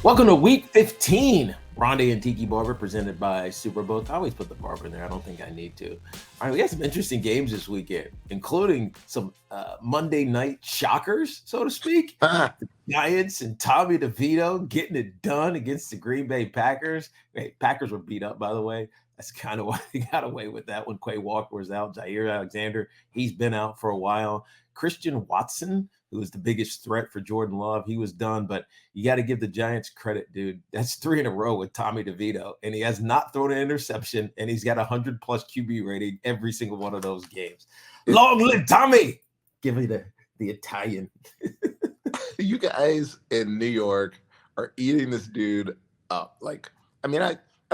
Welcome to week 15. Ronde and Tiki Barber presented by SuperBook. I always put the barber in there. I don't think I need to. All right, we got some interesting games this weekend, including some Monday night shockers, so to speak. The Giants and Tommy DeVito getting it done against the Green Bay Packers. Hey, Packers were beat up, by the way. That's kind of why they got away with that when Quay Walker was out. Jair Alexander, he's been out for a while. Christian Watson, who was the biggest threat for Jordan Love, he was done. But you got to give the Giants credit, dude. That's 3 in a row with Tommy DeVito, and he has not thrown an interception, and he's got 100+ QB rating every single one of those games. Long live Tommy! Give me the Italian. You guys in New York are eating this dude up. I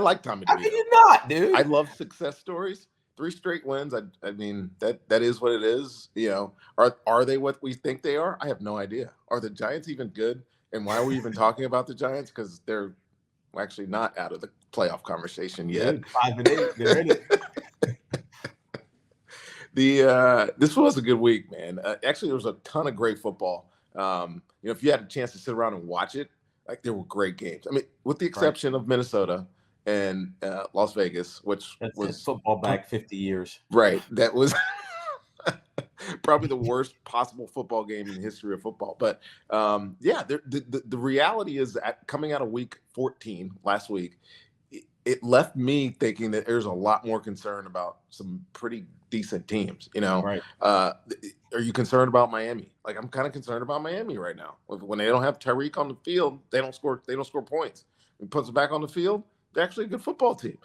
like Tommy DeVito. How can you not, dude? I love success stories. 3 straight wins. I mean, that is what it is. You know, are they what we think they are? I have no idea. Are the Giants even good? And why are we even talking about the Giants? Because they're actually not out of the playoff conversation yet. 5-8. They're in it. This was a good week, man. Actually, there was a ton of great football. If you had a chance to sit around and watch it, there were great games. I mean, with the exception of Minnesota and Las Vegas, which was football back 50 years. Right. That was probably the worst possible football game in the history of football. But the reality is that coming out of week 14 last week, it left me thinking that there's a lot more concern about some pretty decent teams. Right. Are you concerned about Miami? I'm kind of concerned about Miami right now. When they don't have Tyreek on the field, they don't score points. When he puts it back on the field, they're actually a good football team.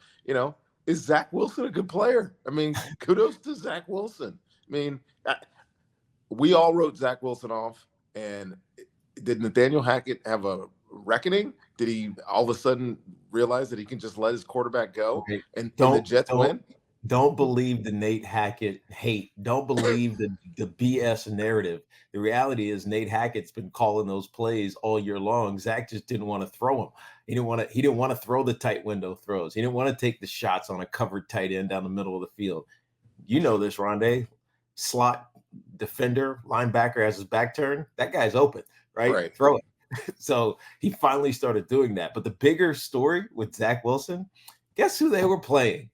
Is Zach Wilson a good player? I mean, kudos to Zach Wilson. I mean, we all wrote Zach Wilson off. And did Nathaniel Hackett have a reckoning? Did he all of a sudden realize that he can just let his quarterback go and the Jets win? Don't believe the Nate Hackett hate. Don't believe the BS narrative. The reality is Nate Hackett's been calling those plays all year long. Zach just didn't want to throw them. He didn't want to throw the tight window throws. He didn't want to take the shots on a covered tight end down the middle of the field. You know this, Rondé. Slot defender, linebacker has his back turned. That guy's open, right? Throw it. So he finally started doing that. But the bigger story with Zach Wilson, guess who they were playing?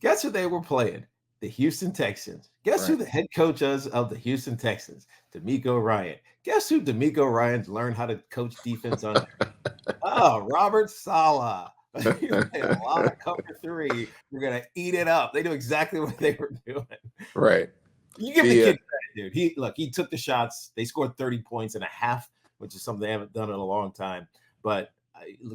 Guess who they were playing? The Houston Texans. Guess who the head coach is of the Houston Texans? DeMeco Ryan. Guess who DeMeco Ryan's learned how to coach defense under? Robert Saleh. A lot of cover 3. We're going to eat it up. They knew exactly what they were doing. Right. You give the kid credit, dude. He took the shots. They scored 30 points and a half, which is something they haven't done in a long time. But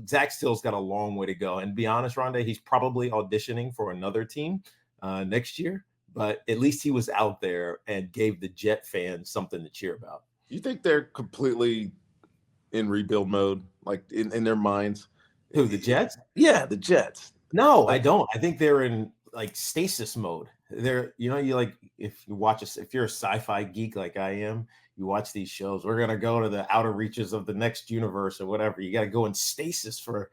Zach still's got a long way to go. And to be honest, Rondé, he's probably auditioning for another team next year. But at least he was out there and gave the Jet fans something to cheer about. You think they're completely in rebuild mode, in their minds? Who, the Jets? Yeah, the Jets. No, I don't. I think they're in stasis mode. They're, if you're a sci-fi geek like I am, you watch these shows. We're gonna go to the outer reaches of the next universe or whatever. You got to go in stasis for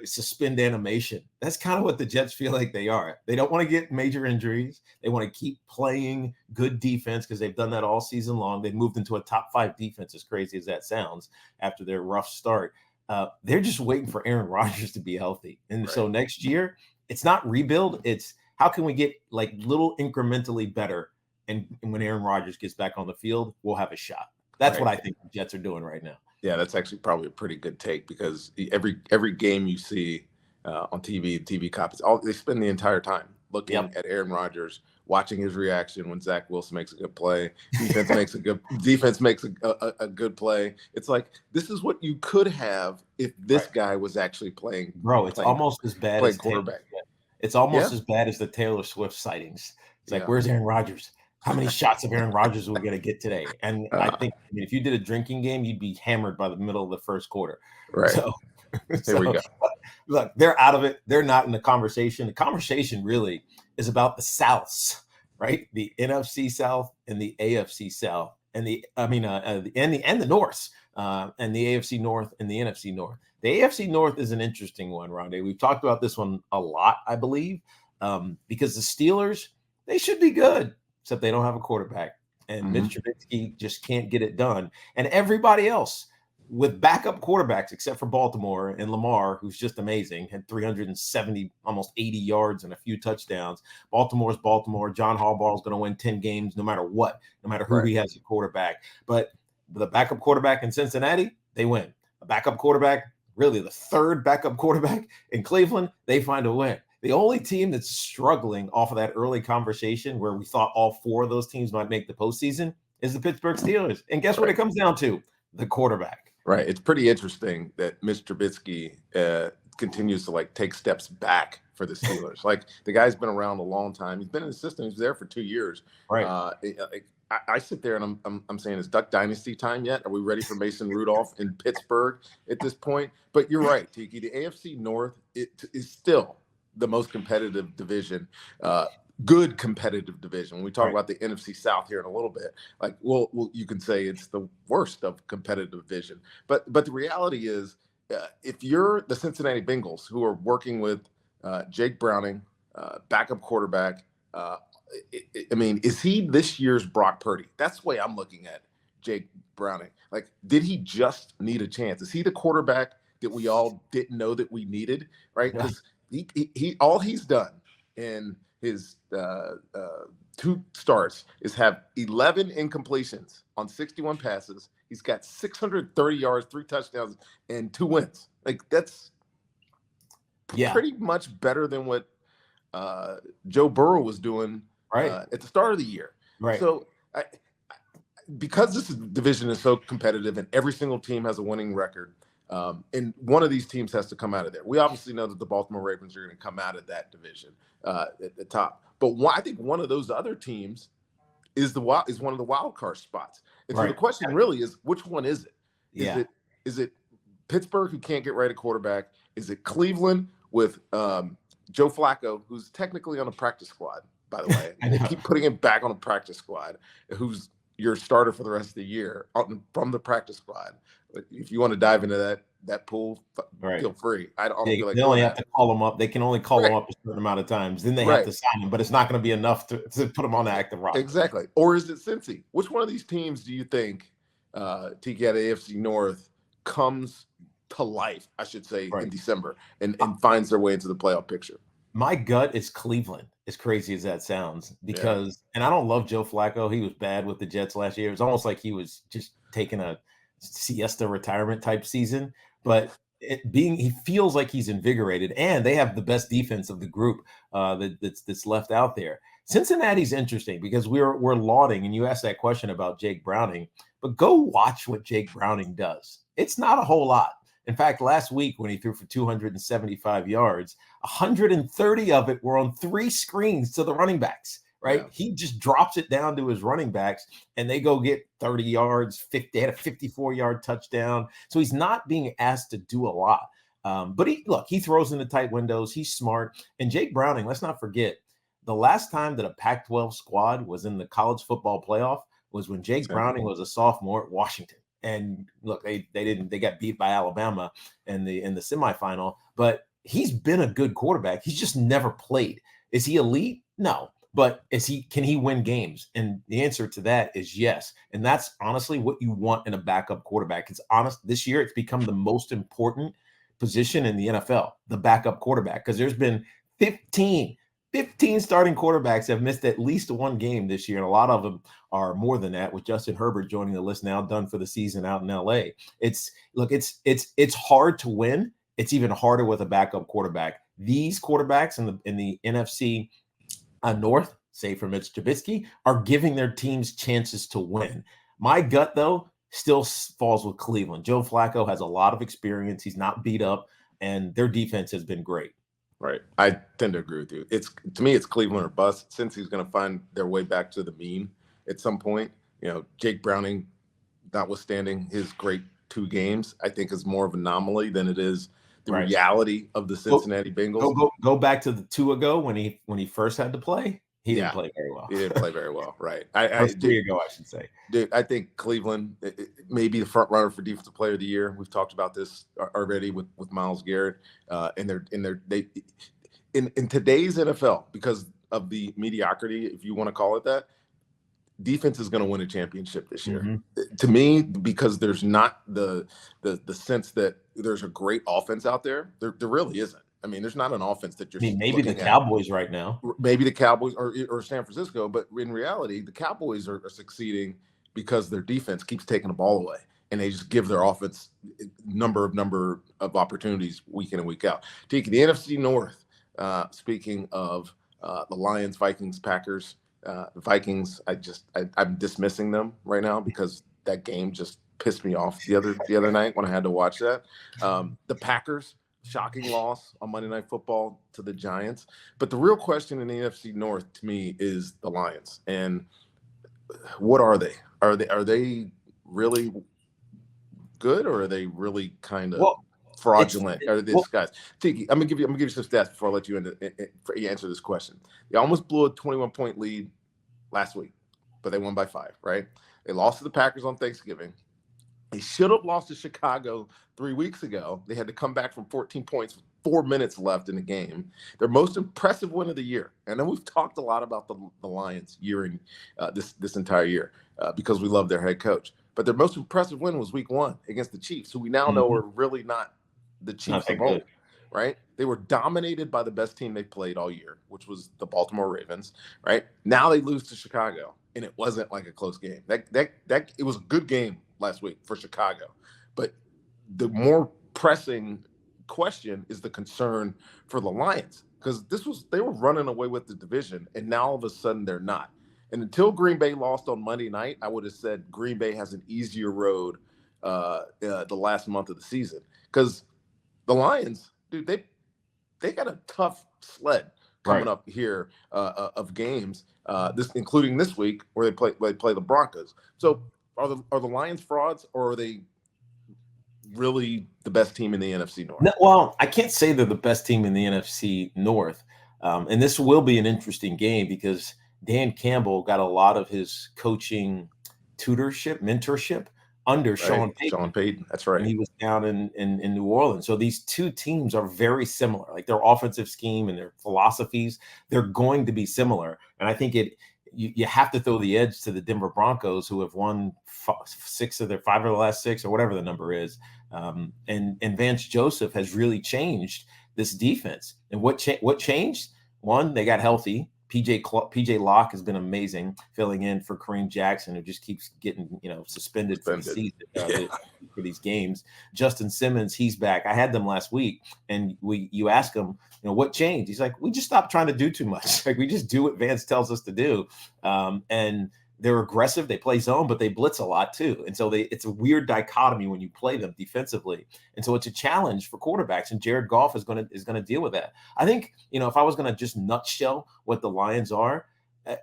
suspend animation. That's kind of what the Jets feel like they are. They don't want to get major injuries. They want to keep playing good defense because they've done that all season long. They moved into a top 5 defense, as crazy as that sounds, after their rough start. They're just waiting for Aaron Rodgers to be healthy. And so next year, it's not rebuild. It's how can we get little incrementally better? And when Aaron Rodgers gets back on the field, we'll have a shot. That's what I think the Jets are doing right now. Yeah, that's actually probably a pretty good take because every game you see on TV copies, they spend the entire time looking at Aaron Rodgers, watching his reaction when Zach Wilson makes a good play. Defense makes a good play. It's this is what you could have if this guy was actually playing. Bro, it's almost as bad as quarterback. It's almost as bad as the Taylor Swift sightings. It's where's Aaron Rodgers? How many shots of Aaron Rodgers are we going to get today? And I think if you did a drinking game, you'd be hammered by the middle of the first quarter. Right. So there we go. Look, they're out of it. They're not in the conversation. The conversation really is about the Souths, right? The NFC South and the AFC South, and the Norths, and the AFC North and the NFC North. The AFC North is an interesting one, Rondé. We've talked about this one a lot, I believe, because the Steelers, they should be good, except they don't have a quarterback. And Mitch Trubisky just can't get it done. And everybody else, with backup quarterbacks, except for Baltimore and Lamar, who's just amazing, had 370, almost 80 yards and a few touchdowns. Baltimore's Baltimore. John Harbaugh's going to win 10 games no matter what, no matter who he has a quarterback. But the backup quarterback in Cincinnati, they win. A backup quarterback, really the third backup quarterback in Cleveland, they find a win. The only team that's struggling off of that early conversation where we thought all four of those teams might make the postseason is the Pittsburgh Steelers. And guess what it comes down to? The quarterback. Right. It's pretty interesting that Mr. Trubisky continues to take steps back for the Steelers. The guy's been around a long time. He's been in the system. He's there for 2 years. Right. I sit there and I'm saying, is Duck Dynasty time yet? Are we ready for Mason Rudolph in Pittsburgh at this point? But you're right, Tiki. The AFC North is still the most competitive division. Good competitive division. When we talk about the NFC South here in a little bit, you can say it's the worst of competitive division. But the reality is, if you're the Cincinnati Bengals, who are working with Jake Browning, backup quarterback, is he this year's Brock Purdy? That's the way I'm looking at Jake Browning. Did he just need a chance? Is he the quarterback that we all didn't know that we needed? Right? Because he all he's done in his 2 starts is have 11 incompletions on 61 passes. He's got 630 yards, 3 touchdowns, and 2 wins. That's pretty much better than what Joe Burrow was doing at the start of the year. Right. So because this division is so competitive and every single team has a winning record, and one of these teams has to come out of there. We obviously know that the Baltimore Ravens are going to come out of that division at the top. But I think one of those other teams is one of the wild card spots. And so the question really is, which one is it? Is it Pittsburgh, who can't get right at quarterback? Is it Cleveland with Joe Flacco, who's technically on a practice squad, by the way? They keep putting him back on a practice squad, who's your starter for the rest of the year from the practice squad. If you want to dive into that pool, feel free. I don't feel like they only have to call them up. They can only call them up a certain amount of times. Then they have to sign him, but it's not going to be enough to put him on the active roster. Exactly. Or is it Cincy? Which one of these teams do you think, Tiki, at AFC North comes to life, I should say, in December and finds their way into the playoff picture? My gut is Cleveland, as crazy as that sounds, because and I don't love Joe Flacco. He was bad with the Jets last year. It was almost like he was just taking a siesta retirement type season, but he feels like he's invigorated, and they have the best defense of the group that's left out there. Cincinnati's interesting because we're lauding, and you asked that question about Jake Browning, but go watch what Jake Browning does. It's not a whole lot. In fact, last week when he threw for 275 yards, 130 of it were on 3 screens to the running backs. Right. Yeah. He just drops it down to his running backs and they go get 30 yards, they had a 54-yard touchdown. So he's not being asked to do a lot. But he throws into tight windows. He's smart. And Jake Browning, let's not forget, the last time that a Pac-12 squad was in the college football playoff was when Jake Browning was a sophomore at Washington. And look, they got beat by Alabama in the semifinal, but he's been a good quarterback. He's just never played. Is he elite? No. But can he win games? And the answer to that is yes. And that's honestly what you want in a backup quarterback. It's honest. This year, it's become the most important position in the NFL, the backup quarterback, because there's been 15 starting quarterbacks have missed at least 1 game this year. And a lot of them are more than that, with Justin Herbert joining the list now, done for the season out in LA. It's hard to win. It's even harder with a backup quarterback. These quarterbacks in the NFC North, say for Mitch Trubisky, are giving their teams chances to win. My gut, though, still falls with Cleveland. Joe Flacco has a lot of experience. He's not beat up, and their defense has been great. Right. I tend to agree with you. To me, it's Cleveland or bust. Since he's going to find their way back to the mean at some point. Jake Browning, notwithstanding his great 2 games, I think is more of an anomaly than it is the reality of the Cincinnati Bengals. Go back to the 2 ago when he first had to play. He didn't play very well. He didn't play very well, right? 3 ago, I should say. Dude, I think Cleveland may be the front runner for Defensive Player of the Year. We've talked about this already with Myles Garrett, in today's NFL, because of the mediocrity, if you want to call it that. defense is going to win a championship this year. Mm-hmm. To me, because there's not the sense that there's a great offense out there. There really isn't. I mean, there's not an offense that you're. I mean, maybe the Cowboys right now. Maybe the Cowboys or San Francisco, but in reality, the Cowboys are succeeding because their defense keeps taking the ball away, and they just give their offense number of opportunities week in and week out. Tiki, the NFC North. Speaking of the Lions, Vikings, Packers. The Vikings, I'm dismissing them right now because that game just pissed me off the other night when I had to watch that. The Packers, shocking loss on Monday Night Football to the Giants. But the real question in the NFC North to me is the Lions. And what are they? Are they really good, or are they really kind of fraudulent? Are these guys? Tiki, I'm gonna give you some stats before I let you answer this question. They almost blew a 21-point lead last week, but they won by 5, right? They lost to the Packers on Thanksgiving. They should have lost to Chicago 3 weeks ago. They had to come back from 14 points with 4 minutes left in the game. Their most impressive win of the year. And then we've talked a lot about the Lions this entire year because we love their head coach. But their most impressive win was week 1 against the Chiefs, who we now know are really not the Chiefs of old, right? They were dominated by the best team they played all year, which was the Baltimore Ravens, right? Now they lose to Chicago, and it wasn't like a close game. It was a good game last week for Chicago. But the more pressing question is the concern for the Lions, because they were running away with the division, and now all of a sudden they're not. And until Green Bay lost on Monday night, I would have said Green Bay has an easier road the last month of the season, because the Lions, dude, they got a tough sled coming up here of games. Including this week where they play the Broncos. So are the Lions frauds, or are they really the best team in the NFC North? No, well, I can't say they're the best team in the NFC North, and this will be an interesting game because Dan Campbell got a lot of his coaching mentorship under Sean Payton. Sean Payton, that's right. And he was down in New Orleans. So these two teams are very similar. Like their offensive scheme and their philosophies, they're going to be similar. And I think you have to throw the edge to the Denver Broncos, who have won 5 of the last 6, or whatever the number is. And Vance Joseph has really changed this defense. And what changed? One, they got healthy. PJ Locke has been amazing, filling in for Kareem Jackson, who just keeps getting suspended for the season for these games. Justin Simmons, he's back. I had them last week, and you ask him, what changed? He's like, we just stopped trying to do too much. Like we just do what Vance tells us to do, and they're aggressive. They play zone, but they blitz a lot too. And so it's a weird dichotomy when you play them defensively. And so it's a challenge for quarterbacks, and Jared Goff is going to deal with that. I think, if I was going to just nutshell what the Lions are,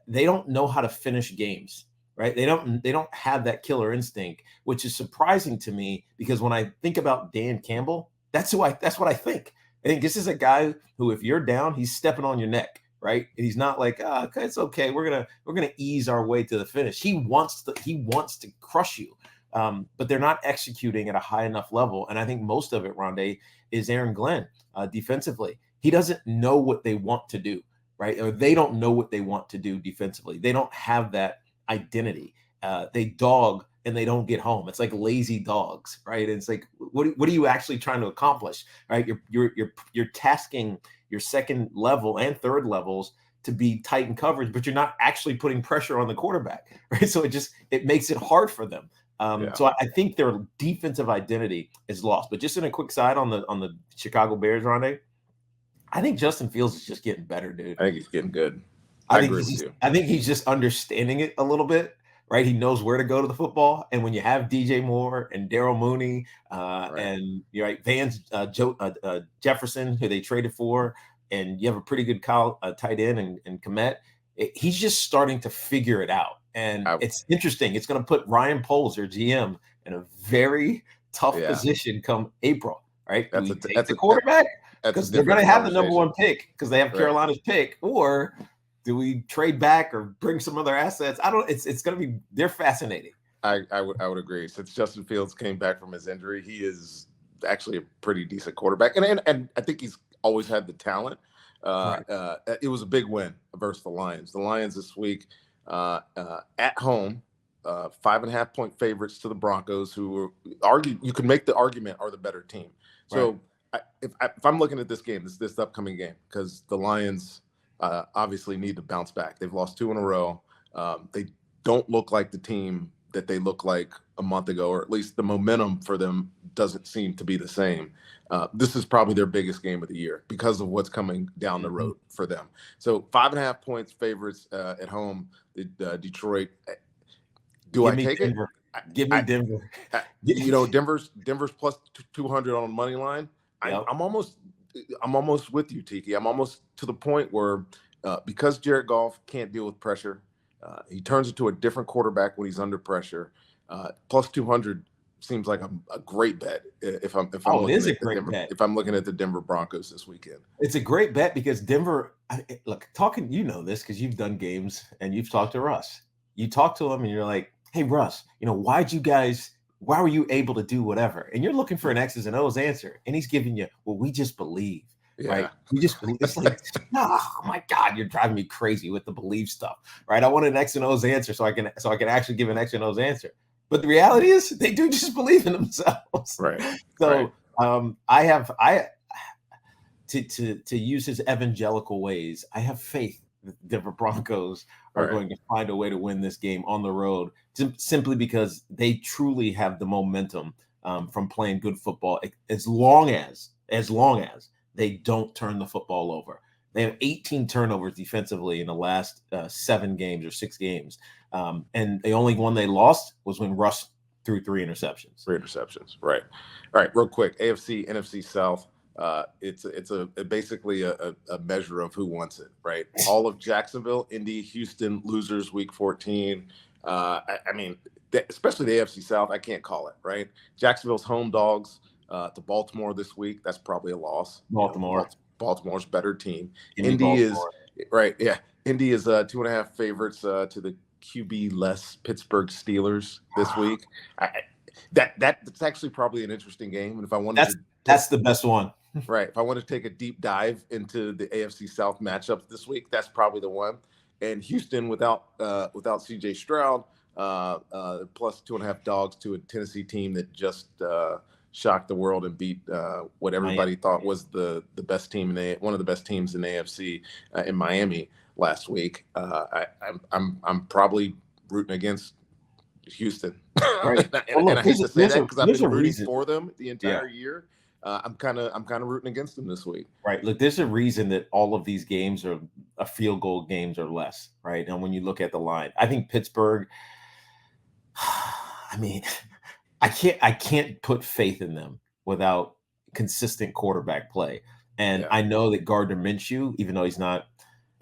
they don't know how to finish games, right? They don't have that killer instinct, which is surprising to me because when I think about Dan Campbell, that's what I think. I think this is a guy who, if you're down, he's stepping on your neck. Right. And he's not like, okay, it's okay. We're gonna ease our way to the finish. He wants to crush you. But they're not executing at a high enough level. And I think most of it, Rondé, is Aaron Glenn defensively. He doesn't know what they want to do, right? Or they don't know what they want to do defensively. They don't have that identity. They dog and they don't get home. It's like lazy dogs, right? It's like, what are you actually trying to accomplish, right? You're tasking your second level and third levels to be tight in coverage, but you're not actually putting pressure on the quarterback, right? So it makes it hard for them. So I think their defensive identity is lost. But just in a quick side on the Chicago Bears, Rondé, I think Justin Fields is just getting better, dude. I think he's getting good. I think he's just understanding it a little bit. Right, he knows where to go to the football, and when you have DJ Moore and Daryl Mooney and Vance Jefferson, who they traded for, and you have a pretty good tight end and Kmet, he's just starting to figure it out, and it's interesting. It's going to put Ryan Poles, their GM, in a very tough position come April. Right, that's the quarterback because they're going to have the number 1 pick because they have Carolina's pick, or do we trade back or bring some other assets? It's going to be, they're fascinating. I would agree. Since Justin Fields came back from his injury, he is actually a pretty decent quarterback. And I think he's always had the talent. It was a big win versus the Lions. The Lions this week at home. 5.5 point favorites to the Broncos, who you can make the argument are the better team. So if I'm looking at this game, this upcoming game, because the Lions obviously need to bounce back. They've lost 2 in a row. They don't look like the team that they looked like a month ago, or at least the momentum for them doesn't seem to be the same. This is probably their biggest game of the year because of what's coming down the road for them. So 5.5 points favorites at home. Detroit. Do I take Denver. Give me Denver. Denver's plus 200 on the money line. Yep. I'm almost with you, Tiki. I'm almost to the point where because Jared Goff can't deal with pressure, he turns into a different quarterback when he's under pressure. Plus 200 seems like a great bet if I'm looking at the Denver Broncos this weekend. It's a great bet because Denver. Look, this because you've done games and you've talked to Russ. You talk to him and you're like, hey, Russ, why were you able to do whatever? And you're looking for an X's and O's answer. And he's giving you, well, we just believe, right? We just believe. It's like, oh my God, you're driving me crazy with the believe stuff, right? I want an X and O's answer so I can actually give an X and O's answer. But the reality is they do just believe in themselves. Right. So to use his evangelical ways, I have faith the Denver Broncos are going to find a way to win this game on the road, simply because they truly have the momentum from playing good football, as long as they don't turn the football over. They have 18 turnovers defensively in the last 7 games or 6 games. And the only one they lost was when Russ threw 3 interceptions. Right. All right, real quick, AFC, NFC South. It's basically a measure of who wants it, right? All of Jacksonville, Indy, Houston, losers week 14. Especially the AFC South, I can't call it, right? Jacksonville's home dogs to Baltimore this week. That's probably a loss. Baltimore's better team. Indy is 2.5 favorites to the QB-less Pittsburgh Steelers this week. That's actually probably an interesting game. And if I wanted that's the best one. Right. If I want to take a deep dive into the AFC South matchups this week, that's probably the one. And Houston without CJ Stroud, plus 2.5 dogs to a Tennessee team that just shocked the world and beat what everybody thought was the best team one of the best teams in the AFC in Miami last week. I'm probably rooting against Houston. Right. And I hate to say that because I've been rooting for them the entire year. I'm kind of rooting against them this week. Right. Look, there's a reason that all of these games are a field goal games or less. Right. And when you look at the line, I think Pittsburgh. I can't put faith in them without consistent quarterback play. And I know that Gardner Minshew, even though he's not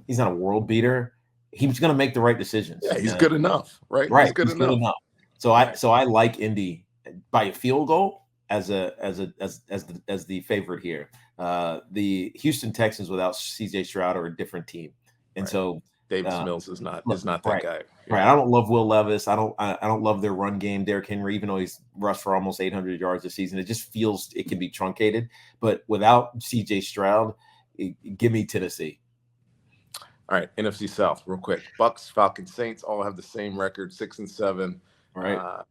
a world beater, he's going to make the right decisions. Yeah, he's good enough, right? Right. He's good enough. So I like Indy by a field goal as the favorite here. The Houston Texans without CJ Stroud are a different team, and so Davis Mills is not that guy. Right. I don't love Will Levis. I don't love their run game. Derrick Henry, even though he's rushed for almost 800 yards this season, it just feels it can be truncated. But without CJ Stroud, give me Tennessee. All right, NFC South, real quick. Bucks, Falcons, Saints all have the same record, 6-7. Right.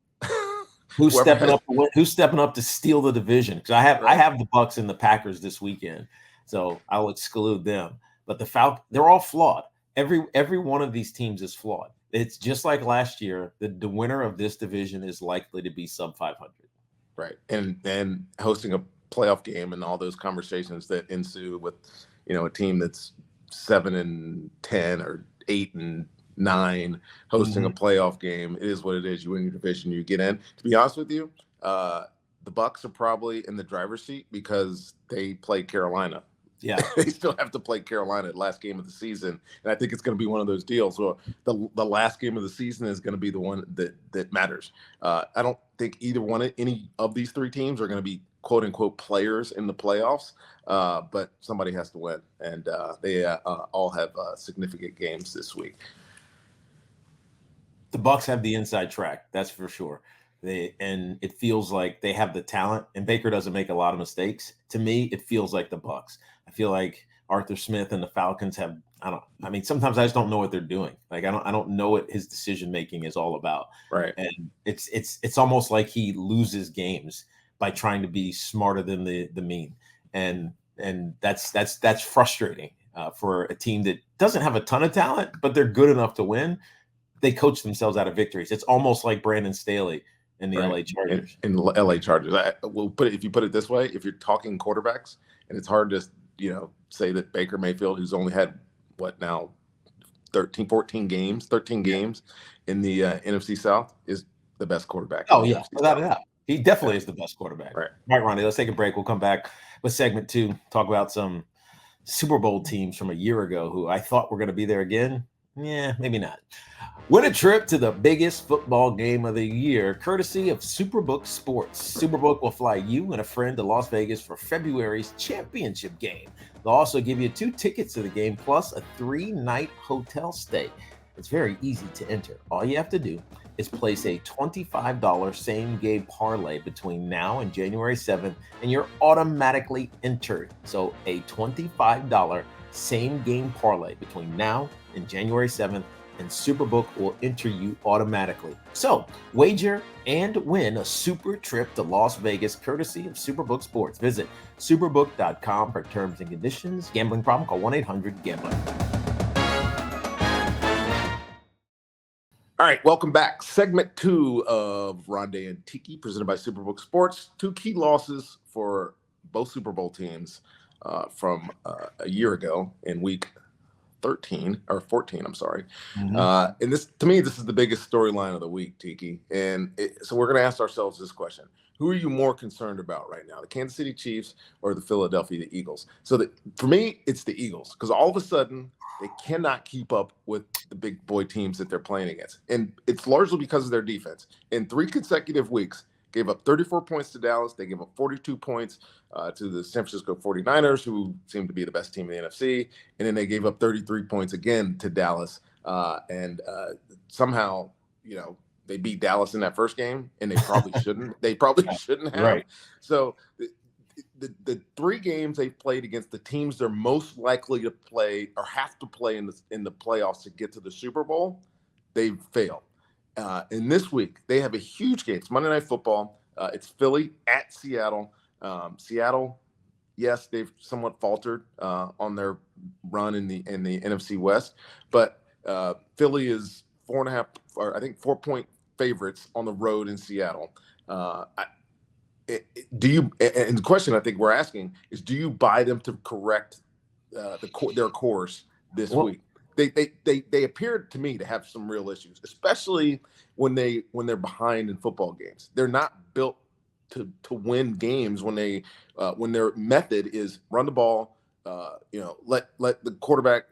Who's stepping up to steal the division? Because I have the Bucks and the Packers this weekend, so I'll exclude them. But the Falcons, they're all flawed. Every one of these teams is flawed. It's just like last year. The winner of this division is likely to be sub 500. Right, and hosting a playoff game and all those conversations that ensue with, a team that's 7-10 or 8-9 hosting a playoff game. It is what it is. You win your division, you get in. To be honest with you, the Bucks are probably in the driver's seat because they play Carolina. Yeah, they still have to play Carolina at last game of the season, and I think it's going to be one of those deals where the last game of the season is going to be the one that matters. I don't think any of these 3 teams are going to be quote unquote players in the playoffs, but somebody has to win, and they all have significant games this week. The Bucks have the inside track, that's for sure. And it feels like they have the talent, and Baker doesn't make a lot of mistakes. To me, it feels like the Bucks. I feel like Arthur Smith and the Falcons have I mean, sometimes I just don't know what they're doing. Like I don't know what his decision making is all about. Right. And it's almost like he loses games by trying to be smarter than the mean. And that's frustrating for a team that doesn't have a ton of talent, but they're good enough to win. They coach themselves out of victories. It's almost like Brandon Staley in the LA Chargers. In LA Chargers. If you put it this way, if you're talking quarterbacks, and it's hard to, say that Baker Mayfield, who's only had 13 games in the NFC South, is the best quarterback. Oh yeah, without a doubt. He definitely is the best quarterback. Right. All right, Ronde, let's take a break. We'll come back with segment 2, talk about some Super Bowl teams from a year ago who I thought were going to be there again. Yeah, maybe not. Win a trip to the biggest football game of the year, courtesy of SuperBook Sports. SuperBook will fly you and a friend to Las Vegas for February's championship game. They'll also give you 2 tickets to the game, plus a 3-night hotel stay. It's very easy to enter. All you have to do is place a $25 same-game parlay between now and January 7th, and you're automatically entered. So a $25 same-game parlay between now and January 7th, and SuperBook will enter you automatically. So wager and win a super trip to Las Vegas, courtesy of SuperBook Sports. Visit superbook.com for terms and conditions. Gambling problem? Call 1-800-GAMBLER. All right, welcome back. Segment 2 of Ronde and Tiki, presented by SuperBook Sports. 2 key losses for both Super Bowl teams from a year ago in week 13 or 14. I'm sorry. Mm-hmm. And this, to me, this is the biggest storyline of the week, Tiki. And so we're going to ask ourselves this question: who are you more concerned about right now, the Kansas City Chiefs or the Philadelphia Eagles? So for me, it's the Eagles, because all of a sudden they cannot keep up with the big boy teams that they're playing against, and it's largely because of their defense. In 3 consecutive weeks, gave up 34 points to Dallas. They gave up 42 points to the San Francisco 49ers, who seem to be the best team in the NFC. And then they gave up 33 points again to Dallas. And somehow, they beat Dallas in that first game, and they probably shouldn't. They probably shouldn't have. Right. So the 3 games they've played against the teams they're most likely to play or have to play in the playoffs to get to the Super Bowl, they've failed. And this week, they have a huge game. It's Monday Night Football. It's Philly at Seattle. Seattle, yes, they've somewhat faltered on their run in the NFC West, but Philly is 4.5, or I think 4-point favorites on the road in Seattle. Do you? And the question I think we're asking is, do you buy them to correct their course this week? They appeared to me to have some real issues, especially when they're behind in football games. They're not built to win games when their method is run the ball, let the quarterback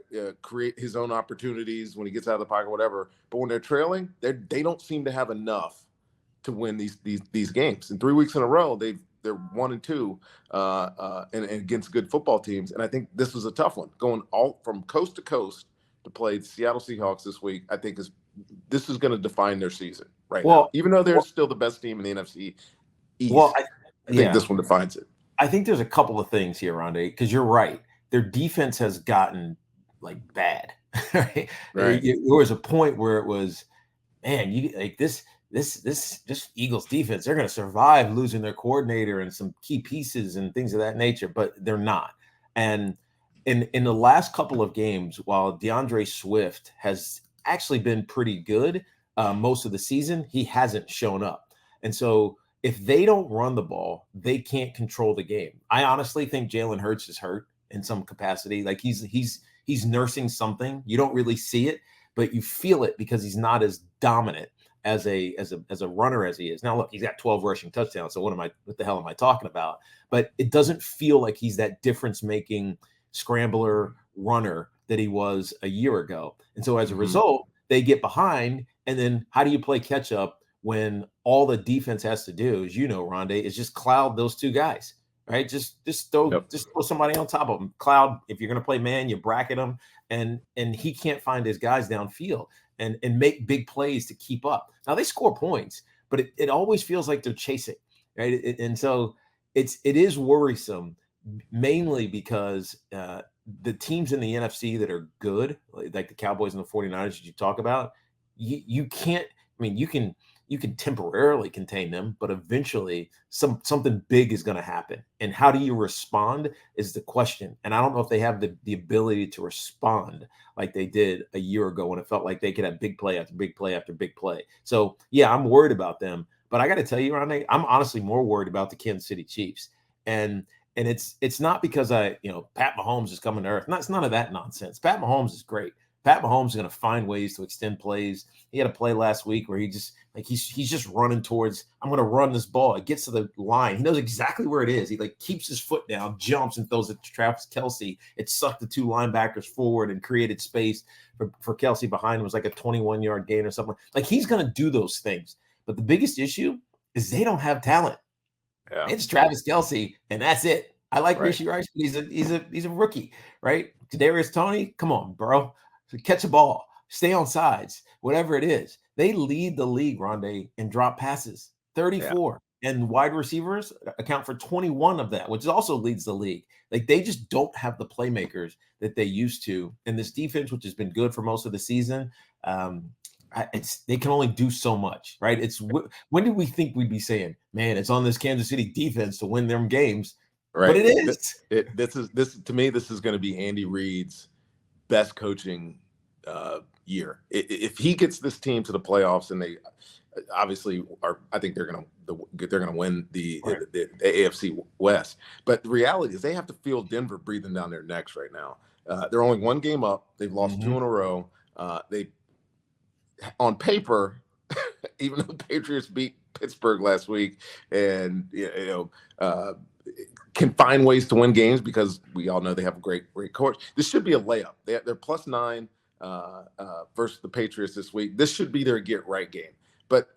create his own opportunities when he gets out of the pocket, whatever. But when they're trailing, they don't seem to have enough to win these games. In 3 weeks in a row, they're 1-2 and against good football teams. And I think this was a tough one, going all from coast to coast to play the Seattle Seahawks this week. I think this is going to define their season now. Even though they're still the best team in the NFC East, I think this one defines it. I think there's a couple of things here, Ronde, because you're right. Their defense has gotten bad. Right? There was a point where it was, man, this Eagles defense, they're going to survive losing their coordinator and some key pieces and things of that nature, but they're not. And in the last couple of games, while DeAndre Swift has actually been pretty good most of the season, he hasn't shown up. And so if they don't run the ball, they can't control the game. I honestly think Jalen Hurts is hurt in some capacity. Like he's nursing something. You don't really see it, but you feel it because he's not as dominant as a runner as he is. Now look, he's got 12 rushing touchdowns. So what the hell am I talking about? But it doesn't feel like he's that difference-making scrambler runner that he was a year ago. And so as a result, they get behind. And then how do you play catch up when all the defense has to do, as Ronde, is just cloud those 2 guys, right? Just throw somebody on top of them. Cloud, if you're going to play man, you bracket them, and he can't find his guys downfield and make big plays to keep up. Now they score points, but it always feels like they're chasing, right? And so it is worrisome, mainly because the teams in the NFC that are good, like the Cowboys and the 49ers that you talk about, you can't, I mean, you can temporarily contain them, but eventually something big is going to happen. And how do you respond is the question. And I don't know if they have the ability to respond like they did a year ago when it felt like they could have big play after big play after big play. So yeah, I'm worried about them. But I got to tell you, Ronde, I'm honestly more worried about the Kansas City Chiefs. And it's not because Pat Mahomes is coming to earth. It's none of that nonsense. Pat Mahomes is great. Pat Mahomes is going to find ways to extend plays. He had a play last week where he's just running towards, I'm going to run this ball. It gets to the line. He knows exactly where it is. He keeps his foot down, jumps and throws it to Travis Kelce. It sucked the two linebackers forward and created space for Kelce behind him. It was like a 21-yard gain or something. He's going to do those things. But the biggest issue is they don't have talent. Yeah. It's Travis Kelce, and that's it. I like Rishi Rice, but he's a rookie, right? Kadarius Toney, come on, bro. Catch a ball, stay on sides, whatever it is. They lead the league, Rondé, in drop passes, 34. Yeah. And wide receivers account for 21 of that, which also leads the league. They just don't have the playmakers that they used to. And this defense, which has been good for most of the season, they can only do so much, right? When did we think we'd be saying, man, it's on this Kansas City defense to win them games? Right. But it is. This to me, this is going to be Andy Reid's best coaching year. If he gets this team to the playoffs, and they obviously are, I think they're going to win the AFC West. But the reality is they have to feel Denver breathing down their necks right now. They're only one game up. They've lost two in a row. On paper, even though the Patriots beat Pittsburgh last week, and can find ways to win games because we all know they have a great coach. This should be a layup. They're +9 versus the Patriots this week. This should be their get right game. But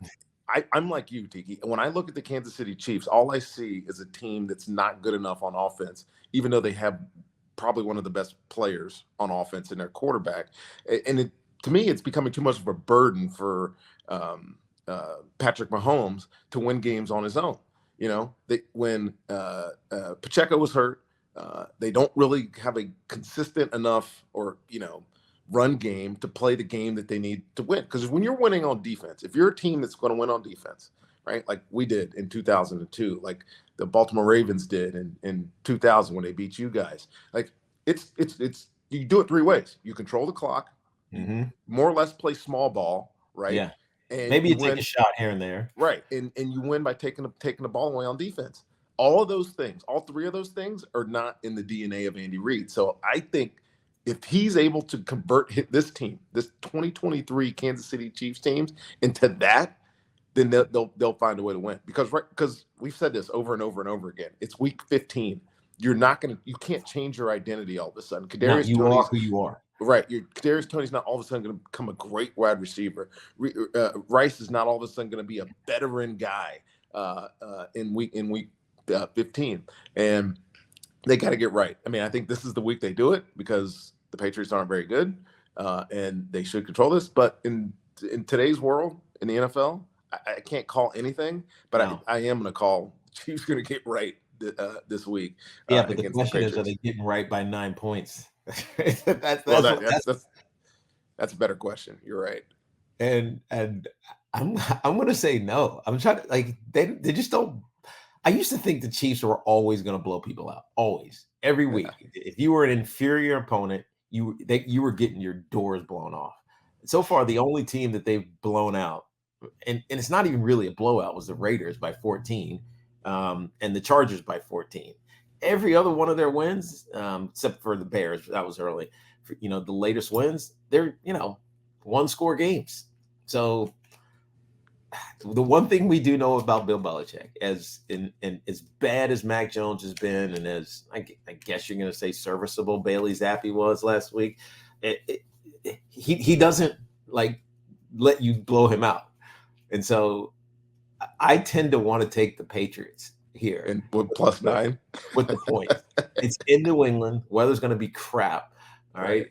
I'm like you, Tiki. When I look at the Kansas City Chiefs, all I see is a team that's not good enough on offense, even though they have probably one of the best players on offense in their quarterback. And to me, it's becoming too much of a burden for Patrick Mahomes to win games on his own. When Pacheco was hurt, they don't really have a consistent enough run game to play the game that they need to win. Because when you're winning on defense, if you're a team that's going to win on defense, right, like we did in 2002, like the Baltimore Ravens did in 2000 when they beat you guys, it's you do it three ways. You control the clock, more or less play small ball, right? Yeah. And maybe you take a shot here and there. Right. And you win by taking the ball away on defense. All of those things, all three of those things are not in the DNA of Andy Reid. So I think if he's able to convert this team, this 2023 Kansas City Chiefs teams into that, then they'll find a way to win. Because we've said this over and over and over again. It's week 15. You can't change your identity all of a sudden. You are who you are. Right. Kadarius Toney's not all of a sudden going to become a great wide receiver. Rice is not all of a sudden going to be a veteran guy in week 15. And they got to get right. I mean, I think this is the week they do it because the Patriots aren't very good and they should control this. But in today's world, in the NFL, I can't call anything, but no. I am going to call Chiefs going to get right this week. Yeah, but the question is, are they getting right by 9 points? that's a better question. You're right. And I'm going to say no. I'm trying to they just don't. I used to think the Chiefs were always going to blow people out, always, every week. Yeah. If you were an inferior opponent, you were getting your doors blown off. So far, the only team that they've blown out, and it's not even really a blowout, was the Raiders by 14, and the Chargers by 14. Every other one of their wins, except for the Bears, that was early. The latest wins, they're one-score games. So the one thing we do know about Bill Belichick, as bad as Mac Jones has been, and as I guess you're going to say serviceable Bailey Zappi was last week, he doesn't let you blow him out, and so I tend to want to take the Patriots here and with +9 with the point. It's in New England. Weather's going to be crap. All right.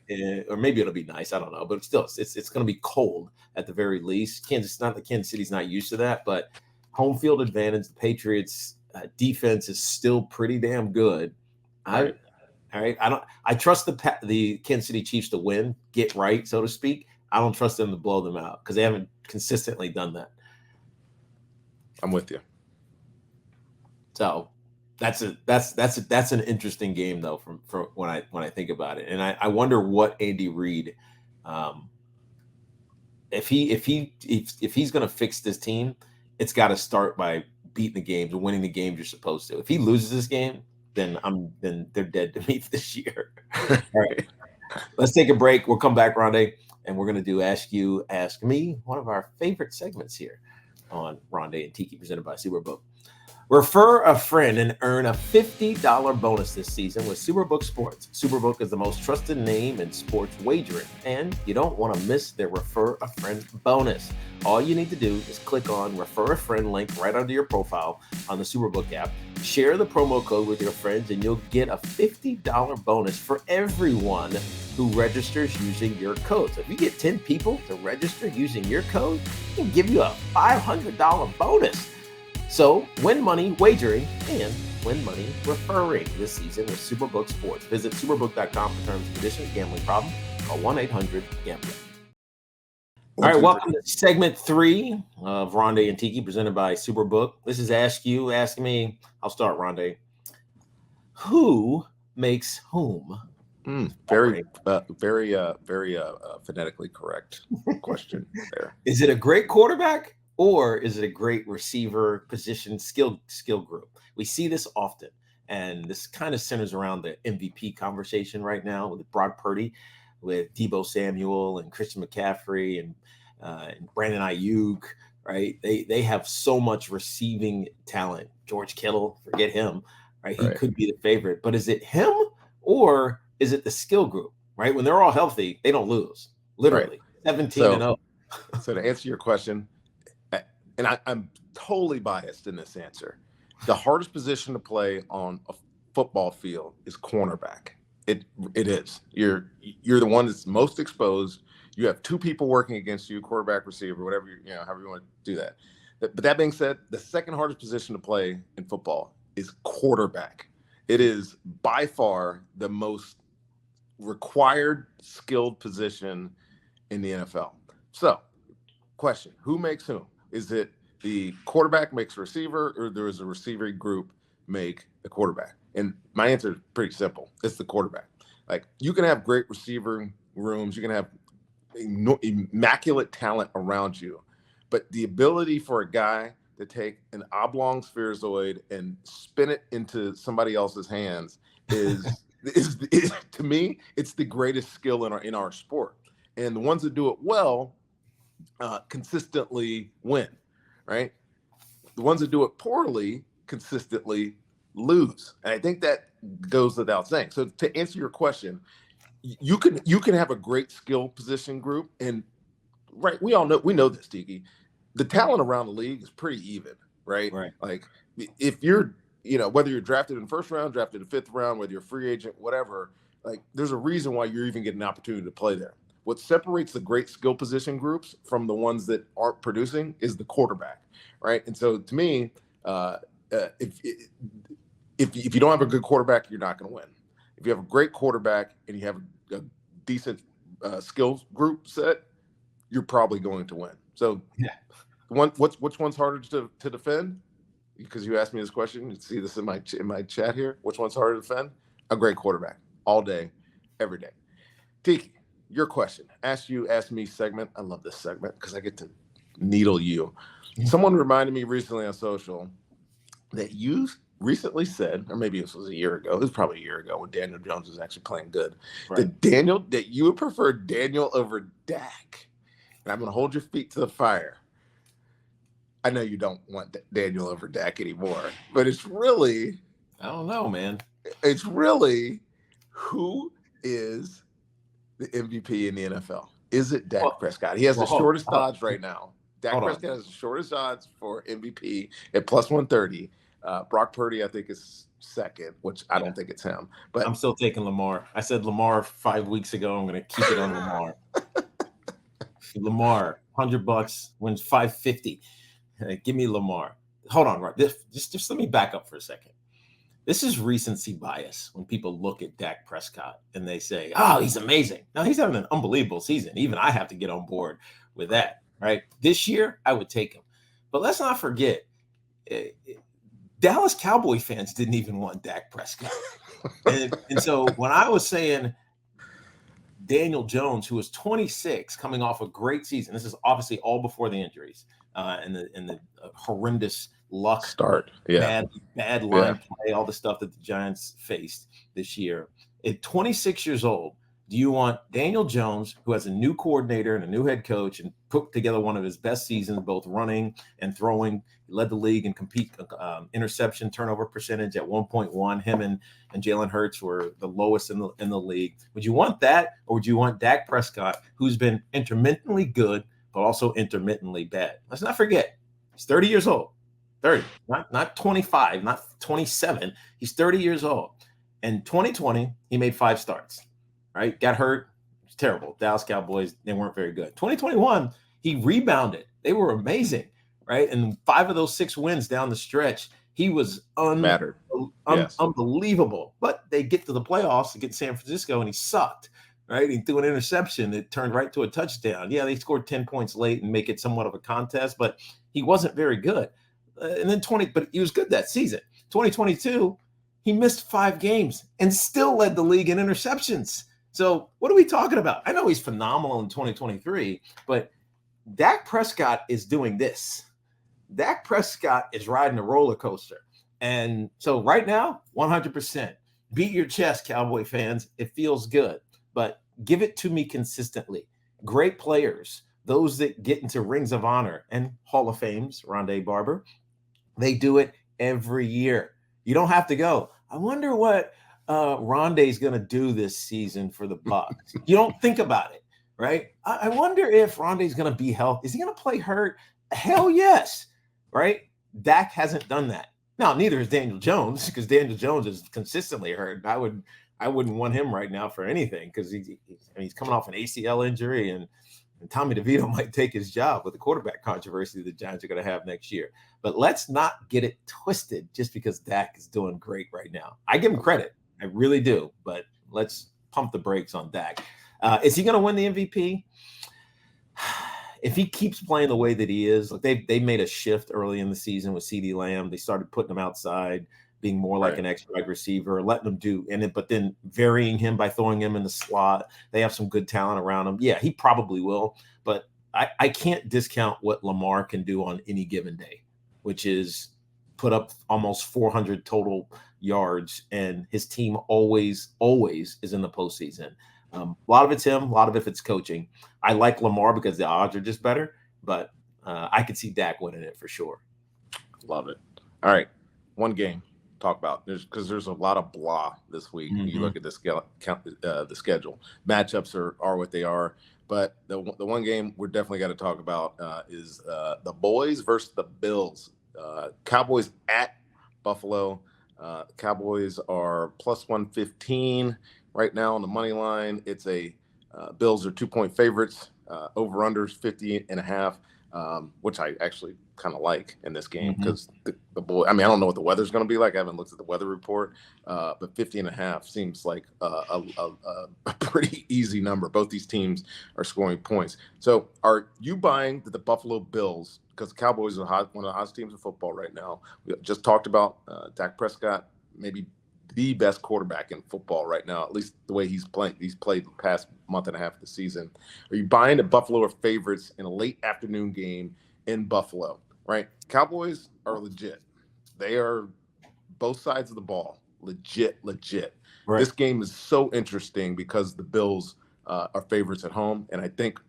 Or maybe it'll be nice. I don't know. But still, it's going to be cold at the very least. Kansas City's not used to that, but home field advantage. The Patriots defense is still pretty damn good. Right. All right. I trust the Kansas City Chiefs to win, get right, so to speak. I don't trust them to blow them out because they haven't consistently done that. I'm with you. So that's an interesting game though from when I think about it. And I wonder what Andy Reid, if he's going to fix this team, it's got to start by beating the games and winning the games you're supposed to. If he loses this game, then they're dead to me this year. All right, let's take a break. We'll come back, Rondé, and we're going to do Ask You, Ask Me, one of our favorite segments here on Ronde and Tiki, presented by SuperBook. Refer a friend and earn a $50 bonus this season with SuperBook Sports. SuperBook is the most trusted name in sports wagering, and you don't want to miss their Refer a Friend bonus. All you need to do is click on Refer a Friend link right under your profile on the SuperBook app. Share the promo code with your friends, and you'll get a $50 bonus for everyone who registers using your code. So if you get 10 people to register using your code, we can give you a $500 bonus. So win money wagering and win money referring this season with SuperBook Sports. Visit superbook.com for terms and conditions. Gambling problem? Call 1-800-GAMBLER. All right, welcome to segment 3 of Ronde and Tiki, presented by SuperBook. This is Ask You, Ask Me. I'll start, Ronde. Who makes whom? Very phonetically correct question there. Is it a great quarterback? Or is it a great receiver position skill group? We see this often, and this kind of centers around the MVP conversation right now with Brock Purdy, with Deebo Samuel and Christian McCaffrey and Brandon Ayuk. Right? They have so much receiving talent. George Kittle, forget him. Right? He could be the favorite, but is it him or is it the skill group? Right? When they're all healthy, they don't lose. Literally, 17-0. So to answer your question. And I'm totally biased in this answer. The hardest position to play on a football field is cornerback. It is. You're the one that's most exposed. You have two people working against you, quarterback, receiver, whatever however you want to do that. But that being said, the second hardest position to play in football is quarterback. It is by far the most required skilled position in the NFL. So, question: who makes whom? Is it the quarterback makes receiver, or there is a receiver group make the quarterback? And my answer is pretty simple. It's the quarterback. Like, you can have great receiver rooms. You can have immaculate talent around you. But the ability for a guy to take an oblong spherozoid and spin it into somebody else's hands is to me, it's the greatest skill in our sport. And the ones that do it well consistently win, right? The ones that do it poorly consistently lose. And I think that goes without saying. So to answer your question, you can have a great skill position group, and we know this, Tiki. The talent around the league is pretty even, right? Like, if you're, whether you're drafted in the first round, drafted in the fifth round, whether you're a free agent, whatever, like, there's a reason why you're even getting an opportunity to play there. What separates the great skill position groups from the ones that aren't producing is the quarterback, right? And so, to me, if you don't have a good quarterback, you're not going to win. If you have a great quarterback and you have a decent skills group set, you're probably going to win. So, which one's harder to defend? Because you asked me this question. You see this in my chat here. Which one's harder to defend? A great quarterback, all day, every day. Tiki, your question. Ask You, Ask Me segment. I love this segment because I get to needle you. Someone reminded me recently on social that you recently said, or maybe this was a year ago, it was probably a year ago when Daniel Jones was actually playing good, that you would prefer Daniel over Dak. And I'm going to hold your feet to the fire. I know you don't want Daniel over Dak anymore, but it's really, I don't know, man. It's really, who is the MVP in the NFL? Is it Dak Prescott? He has the shortest odds right now. Dak Prescott has the shortest odds for MVP at plus 130. Brock Purdy, I think, is second, which I don't think it's him. But I'm still taking Lamar. I said Lamar 5 weeks ago. I'm going to keep it on Lamar. Lamar, $100 wins $550. Give me Lamar. Hold on, right? Just let me back up for a second. This is recency bias when people look at Dak Prescott and they say, oh, he's amazing. Now, he's having an unbelievable season. Even I have to get on board with that, right? This year, I would take him. But let's not forget, Dallas Cowboy fans didn't even want Dak Prescott. and so when I was saying Daniel Jones, who was 26, coming off a great season, this is obviously all before the injuries and the horrendous luck start, bad line play, all the stuff that the Giants faced this year. At 26 years old, do you want Daniel Jones, who has a new coordinator and a new head coach and put together one of his best seasons, both running and throwing, he led the league in interception turnover percentage at 1.1. Him and Jalen Hurts were the lowest in the league. Would you want that, or would you want Dak Prescott, who's been intermittently good but also intermittently bad? Let's not forget, he's 30 years old. 30, not 25, not 27. He's 30 years old. In 2020, he made 5 starts, right? Got hurt. It was terrible. Dallas Cowboys, they weren't very good. 2021, he rebounded. They were amazing, right? And 5 of those 6 wins down the stretch, he was unbelievable. But they get to the playoffs against San Francisco, and he sucked, right? He threw an interception that turned right to a touchdown. Yeah, they scored 10 points late and make it somewhat of a contest, but he wasn't very good. And then but he was good that season. 2022, he missed 5 games and still led the league in interceptions. So what are we talking about? I know he's phenomenal in 2023, but Dak Prescott is doing this. Dak Prescott is riding a roller coaster. And so right now, 100%. Beat your chest, Cowboy fans. It feels good, but give it to me consistently. Great players, those that get into rings of honor and Hall of Fames, Ronde Barber, they do it every year. You don't have to go, I wonder what Ronde is going to do this season for the Bucs. You don't think about it, right? I wonder if Ronde is going to be healthy. Is he going to play hurt? Hell yes, right? Dak hasn't done that. Now, neither is Daniel Jones, because Daniel Jones is consistently hurt. I wouldn't want him right now for anything, because he's coming off an ACL injury, and Tommy DeVito might take his job with the quarterback controversy the Giants are going to have next year. But let's not get it twisted just because Dak is doing great right now. I give him credit. I really do. But let's pump the brakes on Dak. Is he going to win the MVP? If he keeps playing the way that he is, like they made a shift early in the season with CeeDee Lamb. They started putting him outside, being more like an X-wide receiver, letting him do in it, but then varying him by throwing him in the slot. They have some good talent around him. Yeah, he probably will, but I can't discount what Lamar can do on any given day, which is put up almost 400 total yards, and his team always is in the postseason. A lot of it's him, a lot of it's coaching. I like Lamar because the odds are just better, but I could see Dak winning it for sure. Love it. All right, one game talk about because there's a lot of blah this week. Mm-hmm. You look at the schedule. Matchups are what they are, but the one game we're definitely got to talk about is the boys versus the Bills. Cowboys at Buffalo. Cowboys are plus 115 right now on the money line. It's Bills are 2-point favorites. Over unders 50.5, which I actually kind of like in this game because the boy. I mean, I don't know what the weather's going to be like. I haven't looked at the weather report, but 50.5 seems like a pretty easy number. Both these teams are scoring points. So, are you buying the Buffalo Bills? Because the Cowboys are one of the hottest teams in football right now. We just talked about Dak Prescott, maybe the best quarterback in football right now, at least the way he's playing. He's played the past month and a half of the season. Are you buying the Buffalo are favorites in a late afternoon game in Buffalo, right? Cowboys are legit. They are both sides of the ball, legit. Right. This game is so interesting because the Bills are favorites at home. And I think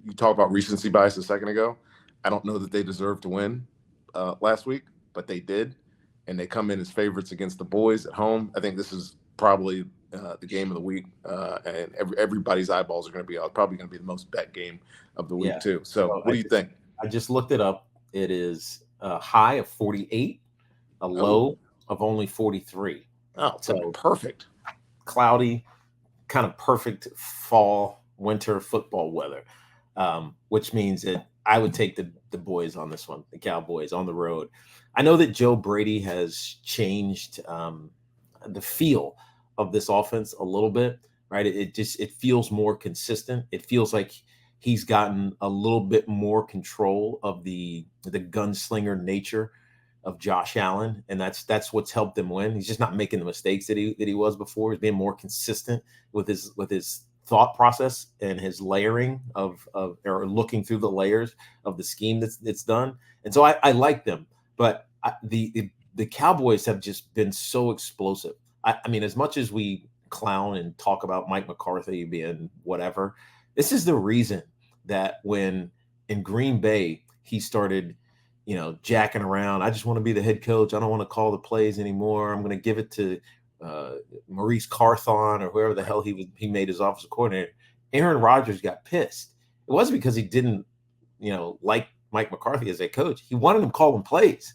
you talked about recency bias a second ago. I don't know that they deserved to win last week, but they did. And they come in as favorites against the boys at home. I think this is probably the game of the week, and everybody's eyeballs are going to be out. Probably going to be the most bet game of the week too. So, what do you think? I just looked it up. It is a high of 48, a low of only 43. Oh, so perfect. Cloudy, kind of perfect fall, winter football weather, which means that I would take the boys on this one, the Cowboys on the road. I know that Joe Brady has changed the feel of this offense a little bit, right? It feels more consistent. It feels like he's gotten a little bit more control of the gunslinger nature of Josh Allen, and that's what's helped him win. He's just not making the mistakes that he was before. He's being more consistent with his thought process and his layering of or looking through the layers of the scheme that's done. And so I like them, but the Cowboys have just been so explosive. I mean, as much as we clown and talk about Mike McCarthy being whatever, this is the reason that when in Green Bay he started, jacking around. I just want to be the head coach. I don't want to call the plays anymore. I'm going to give it to Maurice Carthon or whoever the hell he made his offensive coordinator. Aaron Rodgers got pissed. It wasn't because he didn't, like Mike McCarthy as a coach. He wanted him calling plays,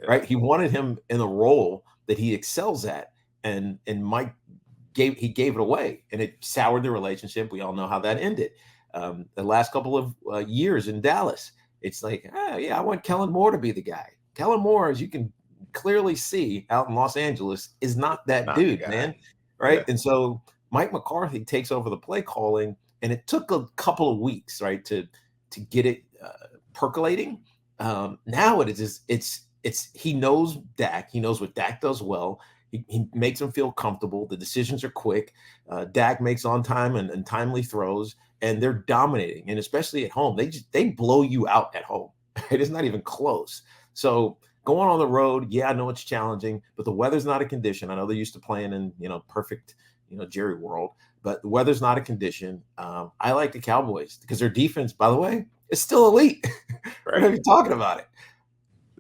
right? He wanted him in a role that he excels at, and Mike gave it away, and it soured the relationship. We all know how that ended. The last couple of years in Dallas, it's like, I want Kellen Moore to be the guy. Kellen Moore, as you can clearly see out in Los Angeles, is not that dude, man. Right. Yeah. And so Mike McCarthy takes over the play calling, and it took a couple of weeks, right, to get it percolating. Now it's he knows Dak. He knows what Dak does well. He makes him feel comfortable. The decisions are quick. Dak makes on time and timely throws, and they're dominating. And especially at home, they blow you out at home. It is not even close. So going on the road, I know it's challenging, but the weather's not a condition. I know they're used to playing in perfect Jerry world, but the weather's not a condition. I like the Cowboys because their defense, by the way, is still elite. Right? We're going to be talking about it.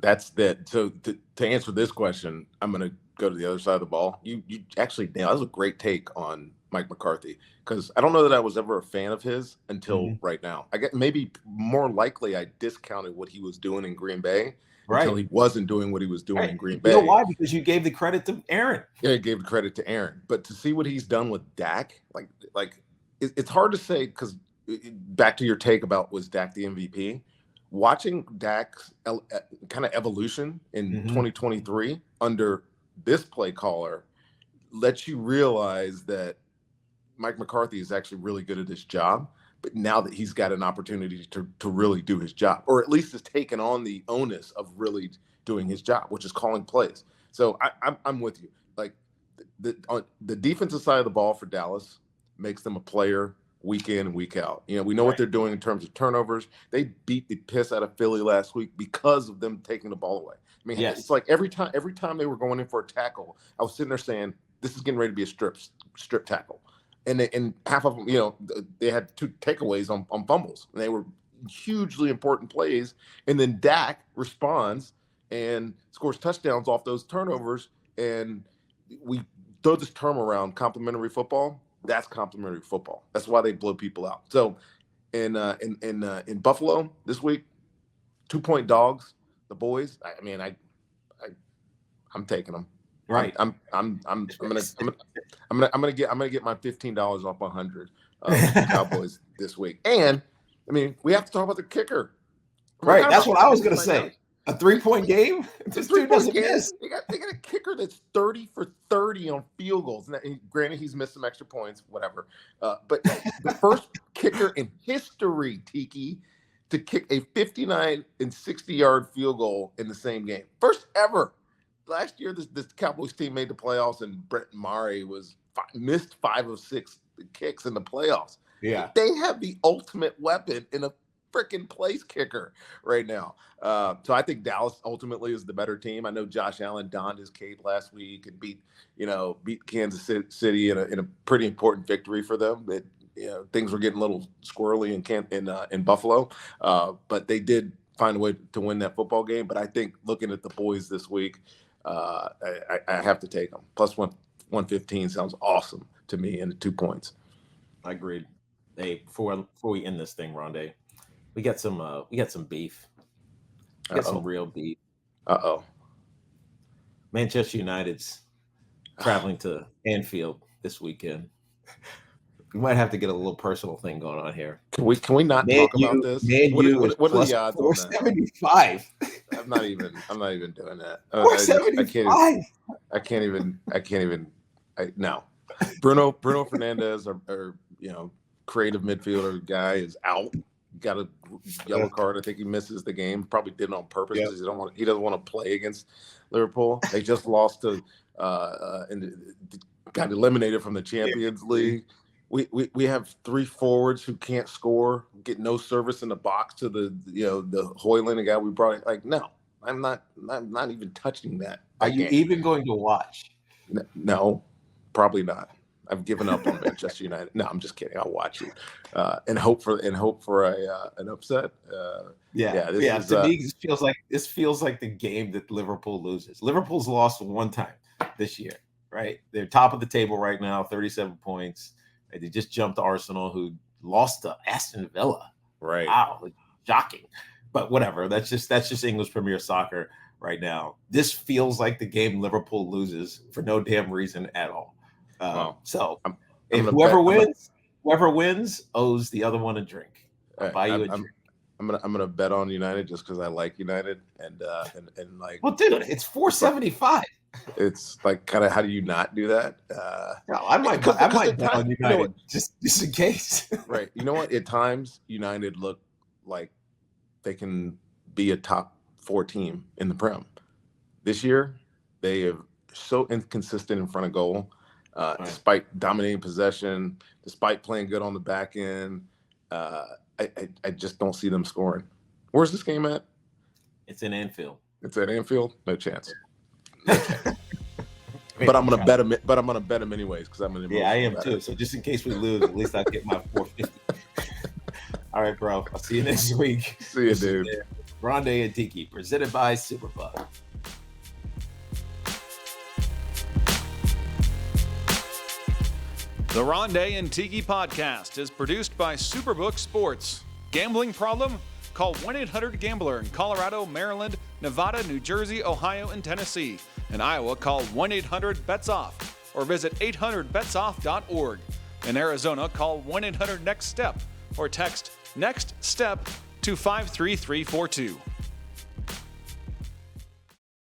That's that. So to answer this question, I'm going to go to the other side of the ball. You actually, that was a great take on Mike McCarthy, because I don't know that I was ever a fan of his until right now. I get maybe more likely I discounted what he was doing in Green Bay until he wasn't doing what he was doing in Green Bay. You know why? Because you gave the credit to Aaron. Yeah, you gave the credit to Aaron. But to see what he's done with Dak, like it's hard to say, because back to your take about, was Dak the MVP? Watching Dak's kind of evolution in 2023 under this play caller lets you realize that Mike McCarthy is actually really good at his job, but now that he's got an opportunity to really do his job, or at least has taken on the onus of really doing his job, which is calling plays. So I'm with you. Like on the defensive side of the ball for Dallas makes them a player week in and week out. We know what they're doing in terms of turnovers. They beat the piss out of Philly last week because of them taking the ball away. I mean, it's like every time they were going in for a tackle, I was sitting there saying, this is getting ready to be a strip tackle. And half of them, they had 2 takeaways on fumbles, and they were hugely important plays. And then Dak responds and scores touchdowns off those turnovers. And we throw this term around, complimentary football. That's complimentary football. That's why they blow people out. So in Buffalo this week, 2-point dogs, the boys. I'm taking them. Right. I'm gonna get my $15 off 100 Cowboys this week. And I mean, we have to talk about the kicker. Right. That's what I was gonna say. A 3-point game? This dude doesn't miss. They got a kicker that's 30 for 30 on field goals. Now, granted, he's missed some extra points, whatever. But the first kicker in history, Tiki, to kick a 59 and 60-yard field goal in the same game. First ever. Last year, this Cowboys team made the playoffs, and Brett Murray missed 5 of 6 kicks in the playoffs. Yeah, they have the ultimate weapon in a freaking place kicker right now. So I think Dallas ultimately is the better team. I know Josh Allen donned his cape last week and beat Kansas City in a pretty important victory for them. That things were getting a little squirrely in Buffalo, but they did find a way to win that football game. But I think looking at the boys this week, I have to take them. Plus 115 sounds awesome to me, and 2 points. I agreed. Hey, before we end this thing, Rondé, we got some beef. We got some real beef. Manchester United's traveling to Anfield this weekend. We might have to get a little personal thing going on here. Can we not talk about this? What are the odds on that? 475. I'm not even doing that. 475. I can't even. No. Bruno Fernandes, or creative midfielder guy, is out. Got a yellow card. I think he misses the game. Probably did it on purpose because he doesn't want to play against Liverpool. They just lost to and got eliminated from the Champions League. We have 3 forwards who can't score, get no service in the box to the Højlund guy we brought in. Like, no, I'm not even touching that. Are you even going to watch? No, probably not. I've given up on Manchester United. No, I'm just kidding. I'll watch it and hope for an upset. To me, this feels like the game that Liverpool loses. Liverpool's lost one time this year, right? They're top of the table right now, 37 points. They just jumped Arsenal, who lost to Aston Villa. Right. Wow, shocking. But whatever. That's just English Premier Soccer right now. This feels like the game Liverpool loses for no damn reason at all. Whoever wins owes the other one a drink. I'll buy you a drink. I'm gonna bet on United just because I like United and like. Well, dude, it's 475. It's like, kind of, how do you not do that? No, I might bet on United just in case. Right. You know what? At times, United look like they can be a top 4 team in the Prem. This year, they are so inconsistent in front of goal, despite dominating possession, despite playing good on the back end. I just don't see them scoring. Where's this game at? It's in Anfield. It's at Anfield? No chance. But I'm gonna bet him. But I'm gonna bet him anyways because I'm gonna. Yeah, I am too. So just in case we lose, at least I'll get my 450. All right, bro. I'll see you next week. See you, dude. Ronde and Tiki, presented by SuperBook. The Ronde and Tiki Podcast is produced by SuperBook Sports. Gambling problem? Call 1-800-GAMBLER in Colorado, Maryland, Nevada, New Jersey, Ohio, and Tennessee. In Iowa, call 1-800-BETS-OFF or visit 800betsoff.org. In Arizona, call 1-800-NEXT-STEP or text NEXT STEP to 53342.